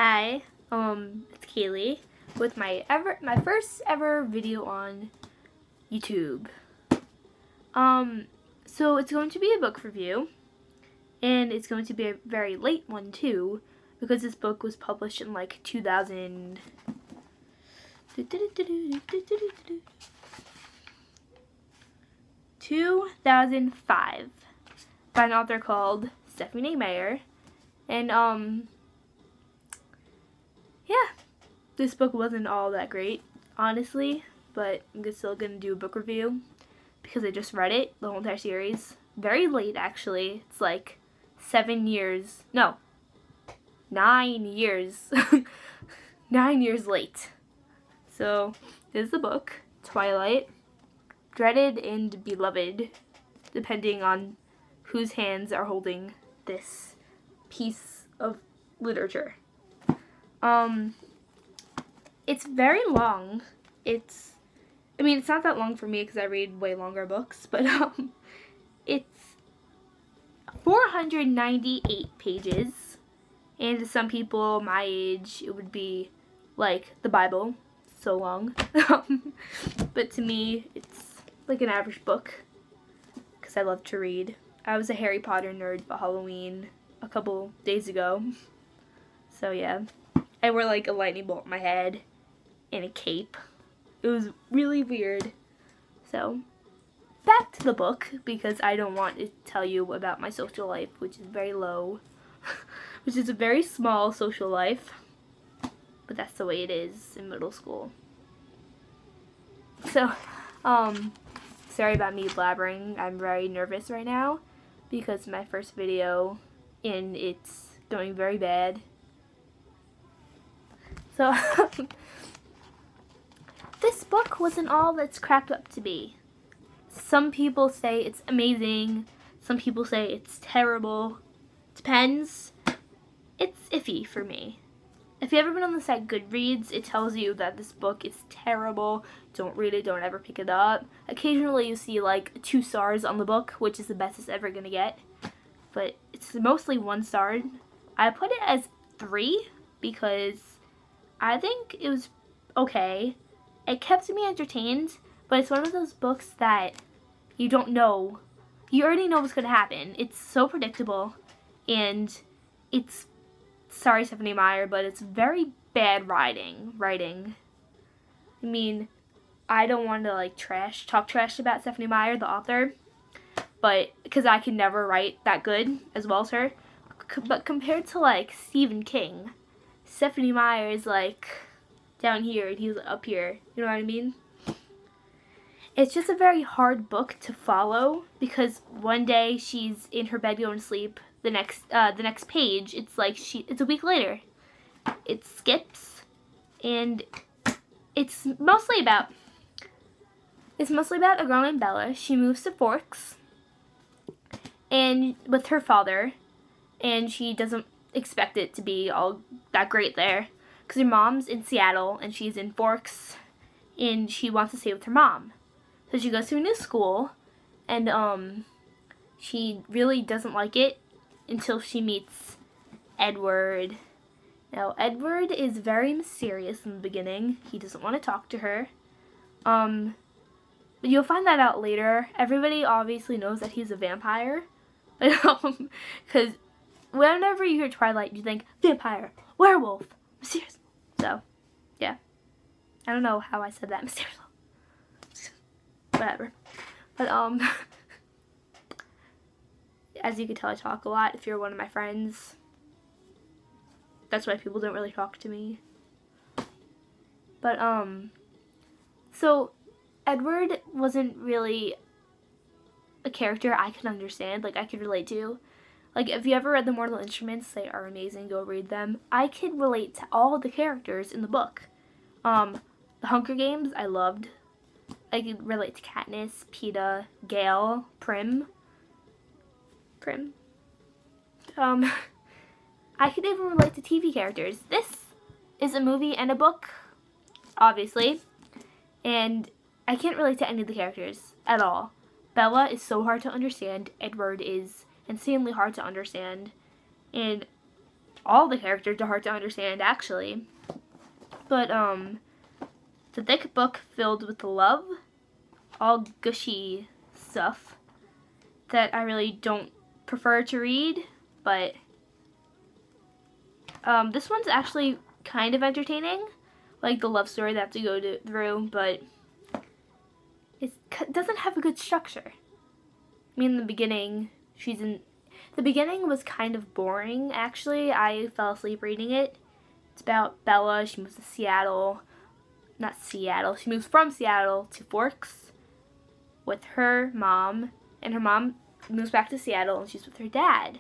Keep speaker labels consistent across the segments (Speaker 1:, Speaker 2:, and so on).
Speaker 1: Hi, it's Kaylee with my first ever video on YouTube. So it's going to be a book review, and it's going to be a very late one too, because this book was published in like 2005 by an author called Stephanie Meyer, and yeah, this book wasn't all that great, honestly, but I'm still gonna do a book review because I just read it, the whole entire series. Very late, actually. It's like 9 years. 9 years late. So, this is the book, Twilight. Dreaded and beloved, depending on whose hands are holding this piece of literature. It's very long. It's not that long for me because I read way longer books, but it's 498 pages, and to some people my age, it would be like the Bible, so long. But to me, it's like an average book because I love to read. I was a Harry Potter nerd for Halloween a couple days ago, so yeah. I wore like a lightning bolt in my head and a cape. It was really weird. So, back to the book, because I don't want to tell you about my social life, which is very low. Which is a very small social life. But that's the way it is in middle school. So, sorry about me blabbering. I'm very nervous right now because my first video and it's going very bad. So, this book wasn't all that's cracked up to be. Some people say it's amazing. Some people say it's terrible. Depends. It's iffy for me. If you've ever been on the site Goodreads, it tells you that this book is terrible. Don't read it. Don't ever pick it up. Occasionally you see like 2 stars on the book, which is the best it's ever going to get. But it's mostly 1 star. I put it as 3 because I think it was okay. It kept me entertained, but it's one of those books that you don't know. You already know what's going to happen. It's so predictable, and it's, sorry Stephanie Meyer, but it's very bad writing. I mean, I don't want to like talk trash about Stephanie Meyer, the author, but because I can never write that good as well as her. But compared to like Stephen King, Stephanie Meyer is like down here and he's up here. You know what I mean? It's just a very hard book to follow because one day she's in her bed going to sleep. The next page, it's like it's a week later. It skips, and it's mostly about a girl named Bella. She moves to Forks and with her father, and she doesn't expect it to be all that great there because her mom's in Seattle and she's in Forks and she wants to stay with her mom. So she goes to a new school, and she really doesn't like it until she meets Edward. Now Edward is very mysterious in the beginning. He doesn't want to talk to her. But you'll find that out later. Everybody obviously knows that he's a vampire. Because whenever you hear Twilight, you think vampire, werewolf, mysterious. So, yeah. I don't know how I said that, mysterious. Whatever. But, as you can tell, I talk a lot. If you're one of my friends, that's why people don't really talk to me. But, so, Edward wasn't really a character I could understand, like, I could relate to. Like, if you ever read The Mortal Instruments, they are amazing, go read them. I could relate to all the characters in the book. The Hunger Games, I loved. I could relate to Katniss, Peeta, Gale, Prim. I could even relate to TV characters. This is a movie and a book, obviously, and I can't relate to any of the characters at all. Bella is so hard to understand. Edward is insanely hard to understand, and all the characters are hard to understand, actually. But, it's a thick book filled with love, all gushy stuff that I really don't prefer to read, but this one's actually kind of entertaining, like the love story they have to go through, but it doesn't have a good structure. I mean, the beginning was kind of boring, actually. I fell asleep reading it. It's about Bella. She moves to Seattle. Not Seattle. She moves from Seattle to Forks with her mom, and her mom moves back to Seattle, and she's with her dad.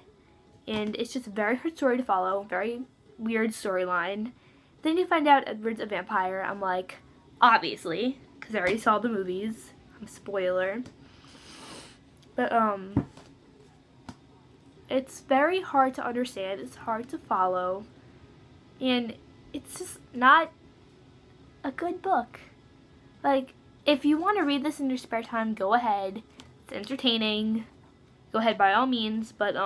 Speaker 1: And it's just a very hard story to follow, very weird storyline. Then you find out Edward's a vampire. I'm like, obviously, because I already saw the movies. I'm a spoiler. But, it's very hard to understand. It's hard to follow. And it's just not a good book. Like, if you want to read this in your spare time, go ahead. It's entertaining. Go ahead by all means. But,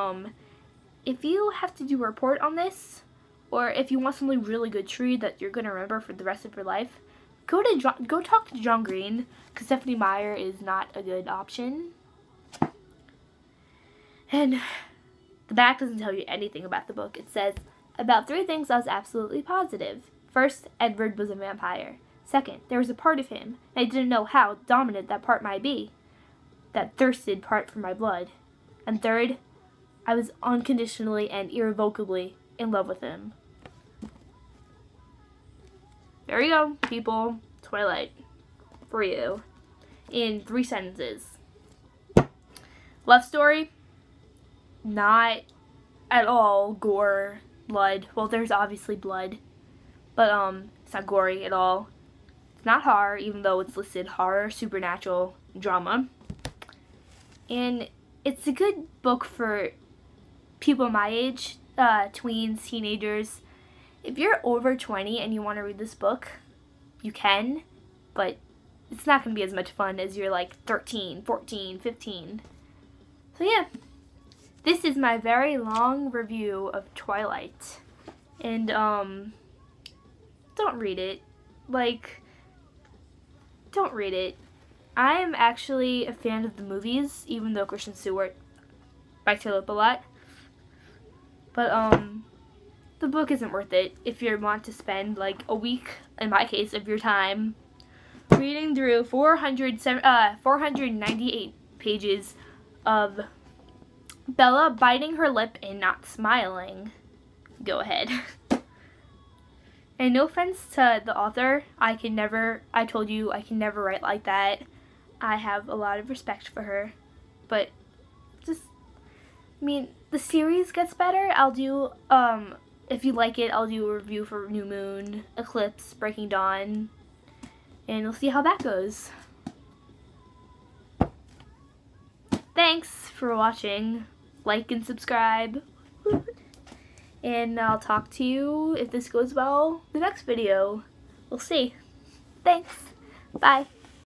Speaker 1: if you have to do a report on this, or if you want something really good to read that you're going to remember for the rest of your life, go talk to John Green, because Stephanie Meyer is not a good option. And the back doesn't tell you anything about the book. It says, about 3 things I was absolutely positive. First, Edward was a vampire. Second, there was a part of him, and I didn't know how dominant that part might be. That thirsted part for my blood. And third, I was unconditionally and irrevocably in love with him. There you go, people. Twilight. For you. In 3 sentences. Love story. Not at all gore, blood. Well, there's obviously blood. But, it's not gory at all. It's not horror, even though it's listed horror, supernatural, drama. And it's a good book for people my age, tweens, teenagers. If you're over 20 and you want to read this book, you can, but it's not going to be as much fun as you're like 13, 14, 15. So yeah, this is my very long review of Twilight. And, don't read it. Like, don't read it. I am actually a fan of the movies, even though Kristen Stewart bikes her lip a lot. But, the book isn't worth it if you want to spend, like, a week, in my case, of your time reading through 498 pages of Bella biting her lip and not smiling. Go ahead. And no offense to the author, I told you I can never write like that. I have a lot of respect for her, but just, I mean, the series gets better. I'll do, if you like it, I'll do a review for New Moon, Eclipse, Breaking Dawn, and we'll see how that goes. Thanks for watching. Like and subscribe. And I'll talk to you, if this goes well, the next video. We'll see. Thanks. Bye.